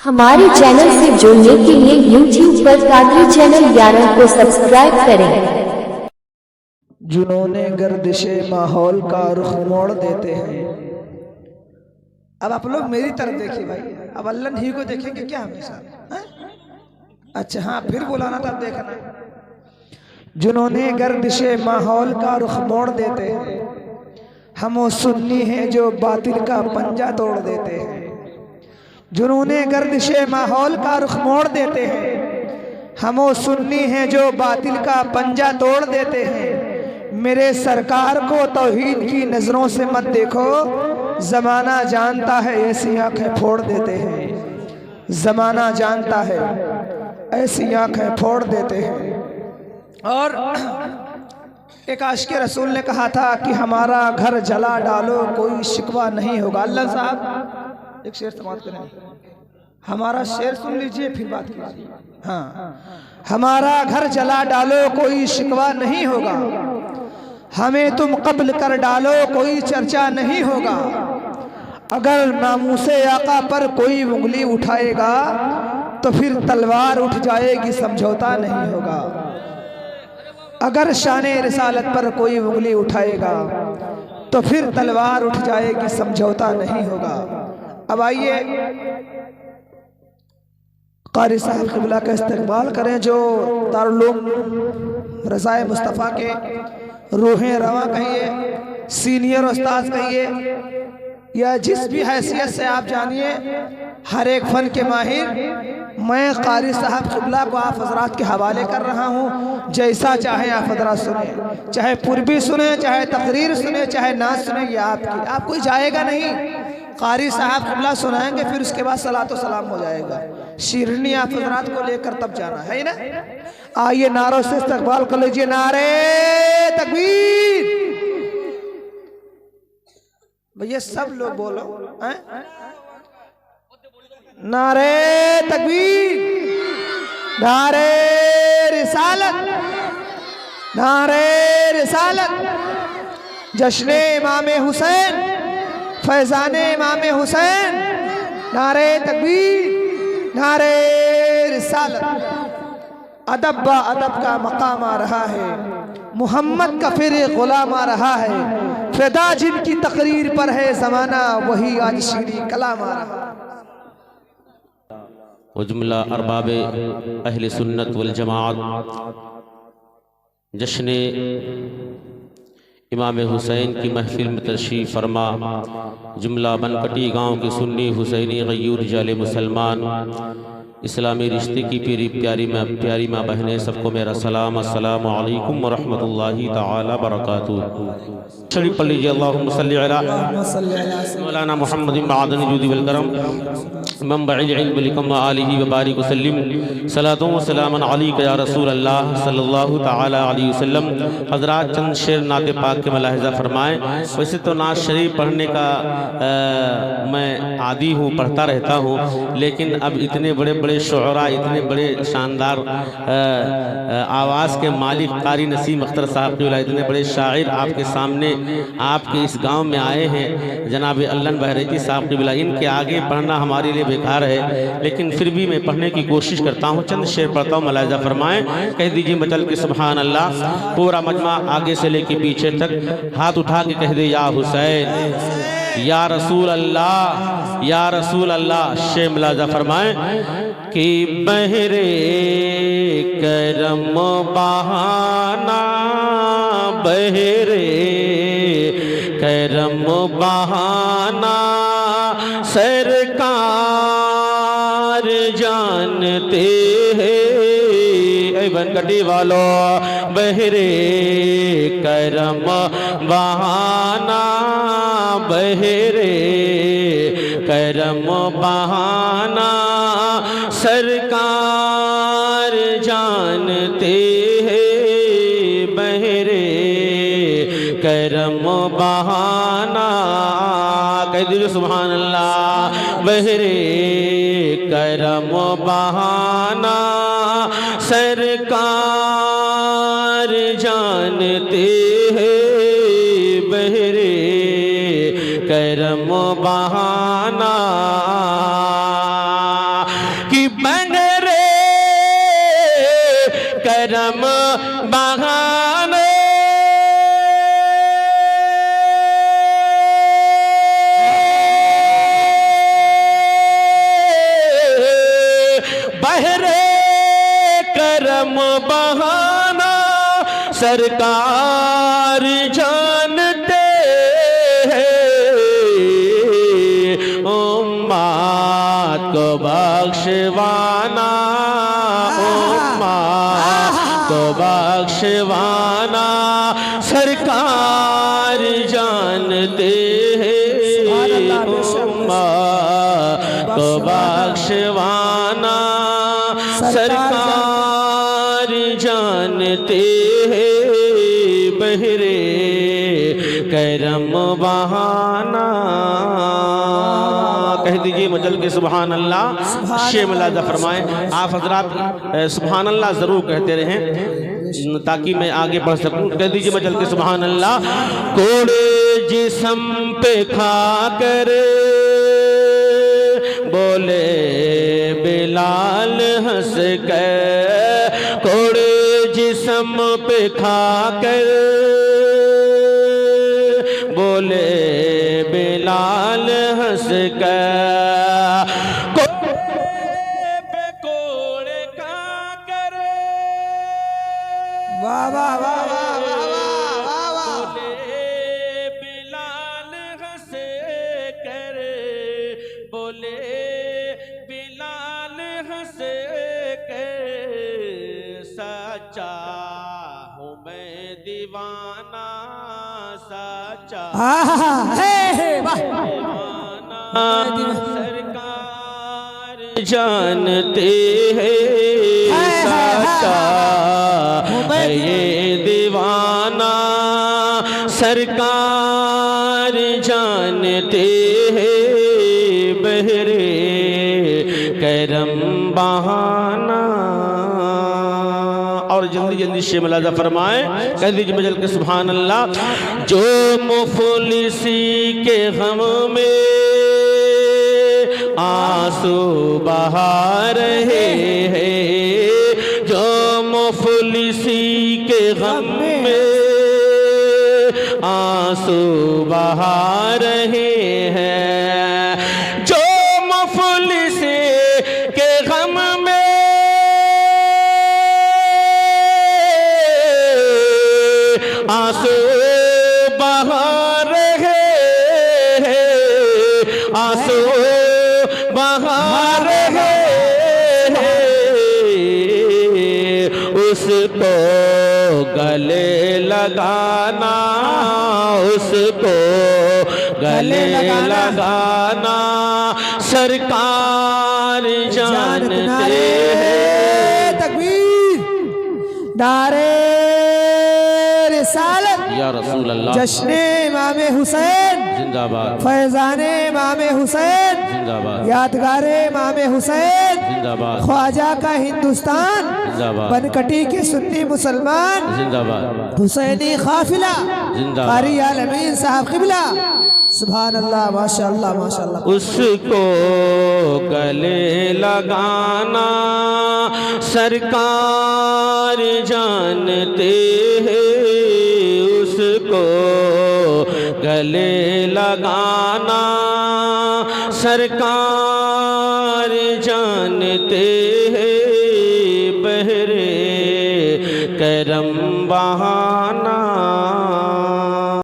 हमारे चैनल से जुड़ने के लिए YouTube पर कादरी चैनल 11 को सब्सक्राइब करें। जिन्होंने गर्दिशे माहौल का रुख मोड़ देते हैं। अब आप लोग मेरी तरफ देखिए भाई, अब अल्लाह ही को देखेंगे क्या हमेशा? अच्छा हाँ, फिर बुलाना तब देखना। जिन्होंने गर्दिशे माहौल का रुख मोड़ देते हैं, हम वो सुन्नी हैं जो बातिल का पंजा तोड़ देते हैं। जिन्होंने गर्दिशे माहौल का रुख मोड़ देते हैं, हम वो सुन्नी हैं जो बातिल का पंजा तोड़ देते हैं। मेरे सरकार को तौहीद की नजरों से मत देखो, जमाना जानता है ऐसी आंखें फोड़ देते हैं। जमाना जानता है ऐसी आंखें फोड़ देते हैं। और एक आशिक़े रसूल ने कहा था कि हमारा घर जला डालो कोई शिकवा नहीं होगा। अल्लाह साहब एक शेर समाप्त करें, हमारा शेर सुन लीजिए फिर बात कीजिए। हाँ, हमारा घर जला डालो कोई शिकवा नहीं होगा, हमें तुम कब्ल कर डालो कोई चर्चा नहीं होगा। अगर नामूसे आका पर कोई उंगली उठाएगा तो फिर तलवार उठ जाएगी, समझौता नहीं होगा। अगर शाने रिसालत पर कोई उंगली उठाएगा तो फिर तलवार उठ जाएगी, समझौता नहीं होगा। अब आइए कारी साहब क़िबला का इस्तकबाल करें, जो दारुल उलूम रज़ाए मुस्तफ़ा के रूहें रवां कहिए, सीनियर उस्ताद कहिए, या जिस भी हैसियत से आप जानिए, हर एक फ़न के माहिर, मैं कारी साहब क़िबला को आप हज़रात के हवाले कर रहा हूँ। जैसा चाहे आप हज़रात सुने, चाहे पूर्वी सुने, चाहे तकरीर सुने, चाहे नाच सुने, ये आपकी, आप कोई जाएगा नहीं। कारी साहब क़िबला सुनाएंगे, फिर उसके बाद सलातो सलाम हो जाएगा। शीरनी आप हज़रात को लेकर तब जाना है ना। आइए नारों से इस्तकबाल कर लीजिए। नारे तकबीर। भैया सब लोग बोलो, नारे तकबीर, नारे रिसालत, नारे रिसालत। जश्ने इमाम हुसैन, फैज़ाने इमाम हुसैन, नारे तकबीर, नारे रिसालत। अदब बा अदब का मकाम आ रहा है, मोहम्मद का फिर गुलाम आ रहा है। फिदा जिनकी तकरीर पर है ज़माना, वही आज शीरी कलाम आ रहा है। जुमला अरबाब अहले सुन्नत वल जमाअत जश्न इमाम हुसैन की महफिल में तशरीफ़ फरमा। जुमला बनकटी गांव के सुन्नी हुसैनी गयूर जाले मुसलमान, इस्लामी रिश्ते की प्यारी माँ बहनें, सबको मेरा सलाम, अस्सलामु अलैकुम व रहमतुल्लाहि तआला बरकातुहू। शरीफ पढ़ लीजिए, अल्लाहुम्मा सल्लि अला मौलाना मुहम्मदिन मअदनी जुदी वल करम मंबइल इल्म लिकम व आलिहि व बारिक वसल्लिम सलातुन व सलामन अलैका या रसूल अल्लाह सल्लल्लाहु तआला अलैहि वसल्लम। हज़रात चंद शेर नाते पाक के मलाहिज़ा फरमाएँ। वैसे तो नात शरीफ पढ़ने का मैं आदी हूँ, पढ़ता रहता हूँ, लेकिन अब इतने बड़े बड़े शुअरा, इतने बड़े शानदार आवाज़ के मालिक कारी नसीम अख्तर साहब, इतने बड़े शायर आपके सामने, आपके इस गांव में आए हैं, जनाब अल्लन बहरैती साहब क़िबला, इनके आगे पढ़ना हमारे लिए बेकार है, लेकिन फिर भी मैं पढ़ने की कोशिश करता हूँ। चंद शेर पढ़ता हूँ, मलाइज़ा फरमाएँ। कह दीजिए मचल के सुभान अल्लाह। पूरा मजमा आगे से लेके पीछे तक हाथ उठा के कह दे या हुसैन, या रसूल अल्लाह, या रसूल अल्लाह। शेर मलाइज़ा फरमाएँ कि बहरे करम बहाना, बहरे करम बहाना, सरकार जानते हैं बनकटी वालों। बहरे करम बहाना, बहरे करम बहाना, सरकार जानते हैं। बहरे करम बहाना, कह दीजिए सुभान अल्लाह। बहरे करम बहाना, सरकार जानते हैं। बहरे करम बहाना, कि बहरे करम बहाने बहरे करम बहाना सरकार जानते हैं उम्मत को बख्शवाना उम्मत को बख्शवाना सरकार जानते हैं उम्मत को बख्शवाना सरकार जानते हैं बहरे करम बहाना। कह दीजिए मजल के सुभान अल्लाह शेम लाजा फरमाए। आप हजरात सुभान अल्लाह ज़रूर कहते रहें ताकि मैं आगे बढ़ सकूं। कह दीजिए मजल के सुभान अल्लाह। कोड़े जिस्म पे खा कर बोले बिलाल हंस कर कोड़े जिस्म पे खा कर बोले बिलाल हंस कर कोड़े खा कर वाह वाह वाह वाह वाह वाह वाह बोले बिलाल हंस कर बोले बिलाल हंस कर सच्चा हूँ मैं दीवाना सच्चा सरकार जानते हैं सच्चा है ये दीवाना सरकार जानते हैं बहरे करम बहाना। और जल्दी जल्दी शेर मुलाजा फरमाए। कह दीजिए मजल के सुभान अल्लाह। जो मुफलिसी के गम में आंसू बहा रहे हैं जो मुफलिसी के गम में आंसू बहा रहे हैं जो मुफलिसी के गम में आंसू बहा रहे हैं आंसू बहा रहे हैं उसको गले लगाना उसको गले लगाना सरकार जानते हैं। तकबीर नारे रिसालत या रसूल अल्लाह जश्ने इमाम हुसैन जिंदाबाद फैजाने इमाम हुसैन जिंदाबाद यादगारे इमाम हुसैन जिंदाबाद ख्वाजा का हिंदुस्तान जिंदाबाद बनकटी के सुन्नी मुसलमान जिंदाबाद हुसैनी काफिला जिंदाबाद कारी आलमीन साहब किबला सुभान अल्लाह माशाअल्लाह माशाअल्लाह। उसको गले लगाना सरकार जानते हैं उसको गले लगाना सरकार जानते हैं बहरे करम बहा